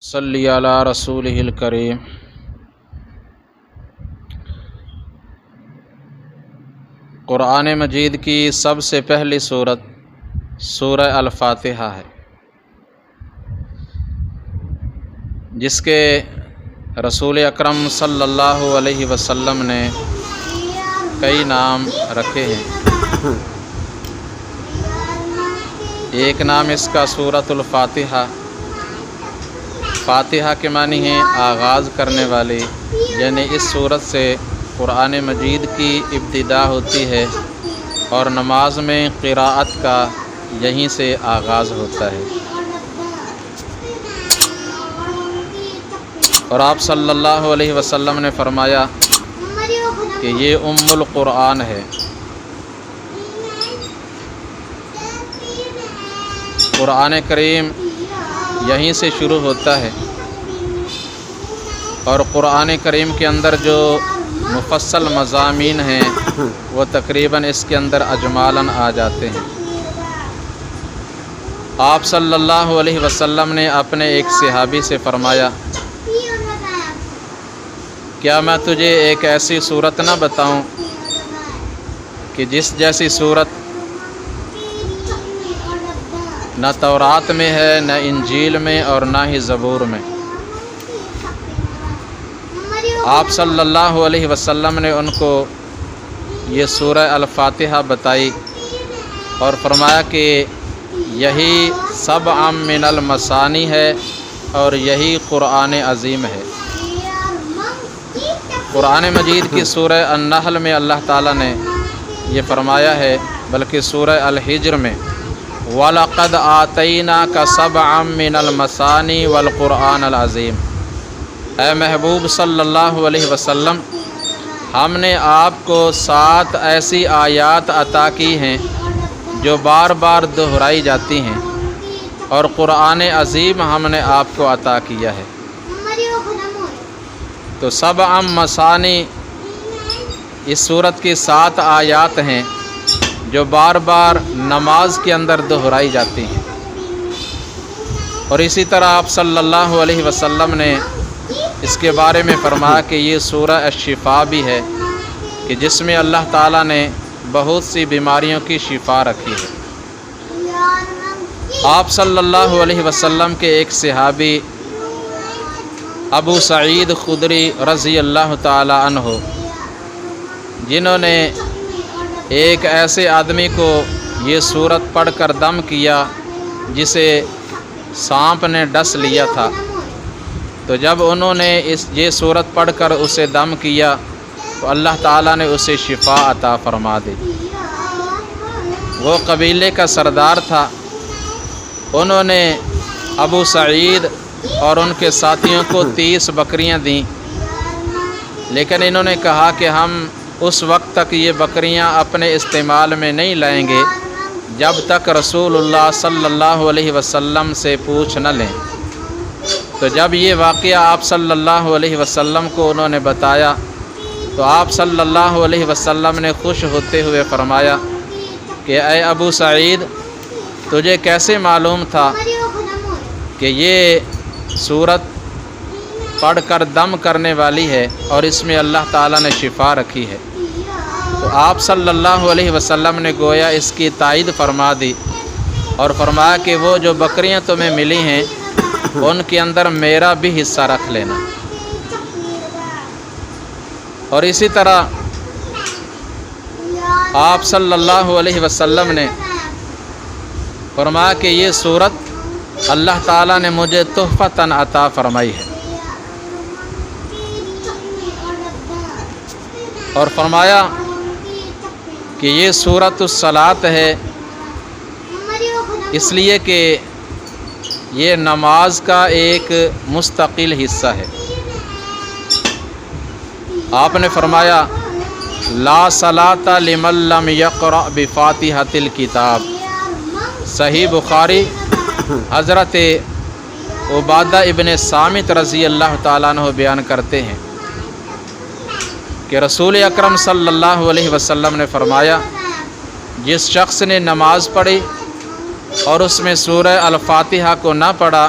صلی علی رسولہ الکریم۔ قرآن مجید کی سب سے پہلی سورت سورہ الفاتحہ ہے، جس کے رسول اکرم صلی اللہ علیہ وسلم نے کئی نام رکھے ہیں۔ ایک نام اس کا سورۃ الفاتحہ، فاتحہ کے معنی ہیں آغاز کرنے والی، یعنی اس سورت سے قرآن مجید کی ابتدا ہوتی ہے اور نماز میں قراءت کا یہیں سے آغاز ہوتا ہے۔ اور آپ صلی اللہ علیہ وسلم نے فرمایا کہ یہ ام القرآن ہے۔ قرآن کریم یہیں سے شروع ہوتا ہے، اور قرآن کریم کے اندر جو مفصل مضامین ہیں وہ تقریباً اس کے اندر اجمالاً آ جاتے ہیں۔ آپ صلی اللہ علیہ وسلم نے اپنے ایک صحابی سے فرمایا، کیا میں تجھے ایک ایسی صورت نہ بتاؤں کہ جس جیسی صورت نہ تورات میں ہے، نہ انجیل میں، اور نہ ہی زبور میں۔ آپ صلی اللہ علیہ وسلم نے ان کو یہ سورہ الفاتحہ بتائی اور فرمایا کہ یہی سبع من المثانی ہے اور یہی قرآن عظیم ہے۔ قرآن مجید کی سورہ النحل میں اللہ تعالیٰ نے یہ فرمایا ہے، بلکہ سورہ الحجر میں وَلَقَدْ آتَيْنَاكَ سَبْعًا مِّنَ الْمَثَانِي وَالْقُرْآنَ الْعَظِيمِ۔ اے محبوب صلی اللہ علیہ وسلم، ہم نے آپ کو 7 ایسی آیات عطا کی ہیں جو بار بار دہرائی جاتی ہیں، اور قرآن عظیم ہم نے آپ کو عطا کیا ہے۔ تو سبع مثانی اس سورت کی 7 آیات ہیں جو بار بار نماز کے اندر دہرائی جاتی ہیں۔ اور اسی طرح آپ صلی اللہ علیہ وسلم نے اس کے بارے میں فرمایا کہ یہ سورہ الشفاء بھی ہے، کہ جس میں اللہ تعالیٰ نے بہت سی بیماریوں کی شفا رکھی ہے۔ آپ صلی اللہ علیہ وسلم کے ایک صحابی ابو سعید خدری رضی اللہ تعالی عنہ، جنہوں نے ایک ایسے آدمی کو یہ سورت پڑھ کر دم کیا جسے سانپ نے ڈس لیا تھا، تو جب انہوں نے یہ سورت پڑھ کر اسے دم کیا تو اللہ تعالیٰ نے اسے شفا عطا فرما دی۔ وہ قبیلے کا سردار تھا، انہوں نے ابو سعید اور ان کے ساتھیوں کو 30 بکریاں دیں، لیکن انہوں نے کہا کہ ہم اس وقت تک یہ بکریاں اپنے استعمال میں نہیں لائیں گے جب تک رسول اللہ صلی اللہ علیہ وسلم سے پوچھ نہ لیں۔ تو جب یہ واقعہ آپ صلی اللہ علیہ وسلم کو انہوں نے بتایا تو آپ صلی اللہ علیہ وسلم نے خوش ہوتے ہوئے فرمایا کہ اے ابو سعید، تجھے کیسے معلوم تھا کہ یہ سورت پڑھ کر دم کرنے والی ہے اور اس میں اللہ تعالیٰ نے شفا رکھی ہے؟ تو آپ صلی اللہ علیہ وسلم نے گویا اس کی تائید فرما دی اور فرمایا کہ وہ جو بکریاں تمہیں ملی ہیں ان کے اندر میرا بھی حصہ رکھ لینا۔ اور اسی طرح آپ صلی اللہ علیہ وسلم نے فرمایا کہ یہ سورت اللہ تعالیٰ نے مجھے تحفۃً عطا فرمائی ہے، اور فرمایا کہ یہ سورۃ الصلاۃ ہے، اس لیے کہ یہ نماز کا ایک مستقل حصہ ہے۔ آپ نے فرمایا لا صلاۃ لمن لم یقرأ بفاتحۃ الکتاب۔ صحیح بخاری حضرت عبادہ ابن صامت رضی اللہ تعالیٰ عنہ بیان کرتے ہیں کہ رسول اکرم صلی اللہ علیہ وسلم نے فرمایا، جس شخص نے نماز پڑھی اور اس میں سورہ الفاتحہ کو نہ پڑھا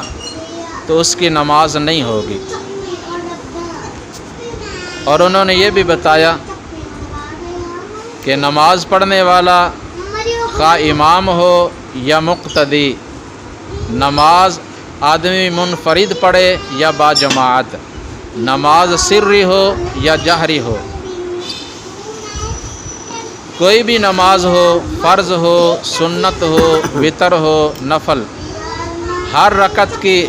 تو اس کی نماز نہیں ہوگی۔ اور انہوں نے یہ بھی بتایا کہ نماز پڑھنے والا خواہ امام ہو یا مقتدی، نماز آدمی منفرد پڑھے یا باجماعت، نماز سری ہو یا جہری ہو، کوئی بھی نماز ہو، فرض ہو، سنت ہو، وتر ہو، نفل، ہر رکعت کی،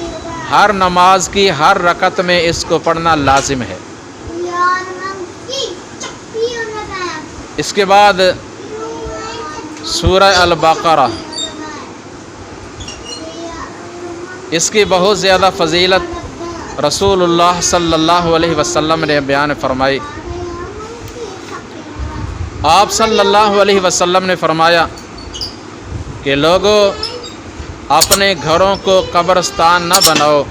ہر نماز کی ہر رکعت میں اس کو پڑھنا لازم ہے۔ اس کے بعد سورہ البقرہ، اس کی بہت زیادہ فضیلت رسول اللہ صلی اللہ علیہ وسلم نے بیان فرمائی۔ آپ صلی اللہ علیہ وسلم نے فرمایا کہ لوگوں، اپنے گھروں کو قبرستان نہ بناؤ،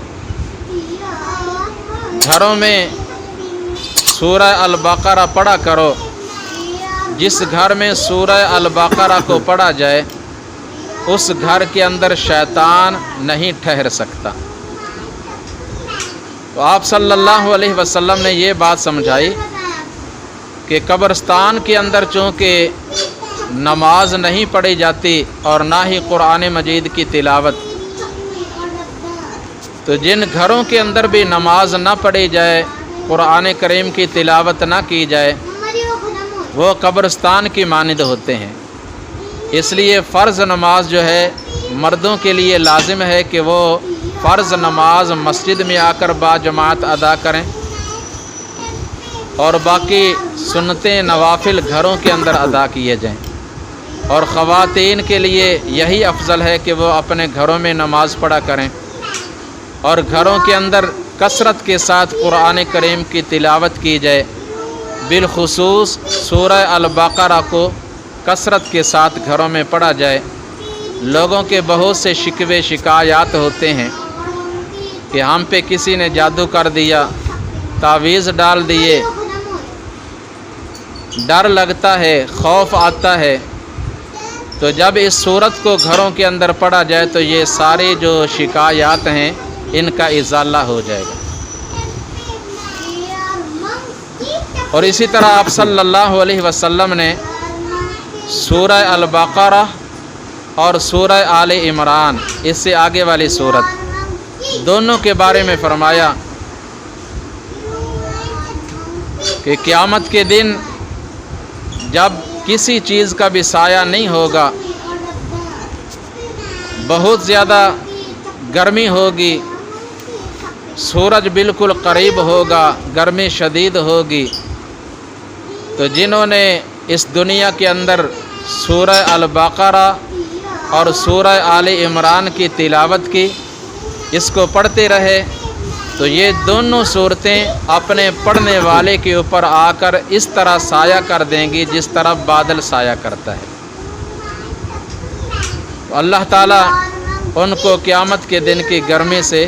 گھروں میں سورہ البقرہ پڑھا کرو۔ جس گھر میں سورہ البقرہ کو پڑھا جائے اس گھر کے اندر شیطان نہیں ٹھہر سکتا۔ تو آپ صلی اللہ علیہ وسلم نے یہ بات سمجھائی کہ قبرستان کے اندر چونکہ نماز نہیں پڑھی جاتی اور نہ ہی قرآن مجید کی تلاوت، تو جن گھروں کے اندر بھی نماز نہ پڑھی جائے، قرآن کریم کی تلاوت نہ کی جائے، وہ قبرستان کی مانند ہوتے ہیں۔ اس لیے فرض نماز جو ہے مردوں کے لیے لازم ہے کہ وہ فرض نماز مسجد میں آ کر باجماعت ادا کریں، اور باقی سنتیں نوافل گھروں کے اندر ادا کیے جائیں۔ اور خواتین کے لیے یہی افضل ہے کہ وہ اپنے گھروں میں نماز پڑھا کریں، اور گھروں کے اندر کثرت کے ساتھ قرآن کریم کی تلاوت کی جائے، بالخصوص سورہ البقرہ کو کثرت کے ساتھ گھروں میں پڑھا جائے۔ لوگوں کے بہت سے شکوے شکایات ہوتے ہیں کہ ہم پہ کسی نے جادو کر دیا، تعویذ ڈال دیے، ڈر لگتا ہے، خوف آتا ہے۔ تو جب اس صورت کو گھروں کے اندر پڑھا جائے تو یہ سارے جو شکایات ہیں ان کا ازالہ ہو جائے گا۔ اور اسی طرح آپ صلی اللہ علیہ وسلم نے سورہ البقرہ اور سورہ آل عمران، اس سے آگے والی سورت، دونوں کے بارے میں فرمایا کہ قیامت کے دن جب کسی چیز کا بھی سایہ نہیں ہوگا، بہت زیادہ گرمی ہوگی، سورج بالکل قریب ہوگا، گرمی شدید ہوگی، تو جنہوں نے اس دنیا کے اندر سورہ البقرہ اور سورہ آل عمران کی تلاوت کی، اس کو پڑھتے رہے، تو یہ دونوں صورتیں اپنے پڑھنے والے کے اوپر آ کر اس طرح سایہ کر دیں گی جس طرح بادل سایہ کرتا ہے۔ تو اللہ تعالیٰ ان کو قیامت کے دن کی گرمی سے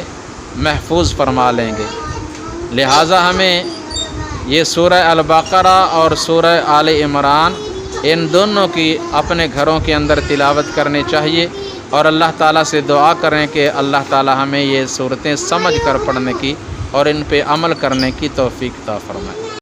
محفوظ فرما لیں گے۔ لہٰذا ہمیں یہ سورہ البقرہ اور سورہ آل عمران، ان دونوں کی اپنے گھروں کے اندر تلاوت کرنی چاہیے، اور اللہ تعالیٰ سے دعا کریں کہ اللہ تعالیٰ ہمیں یہ صورتیں سمجھ کر پڑھنے کی اور ان پہ عمل کرنے کی توفیق عطا فرمائے۔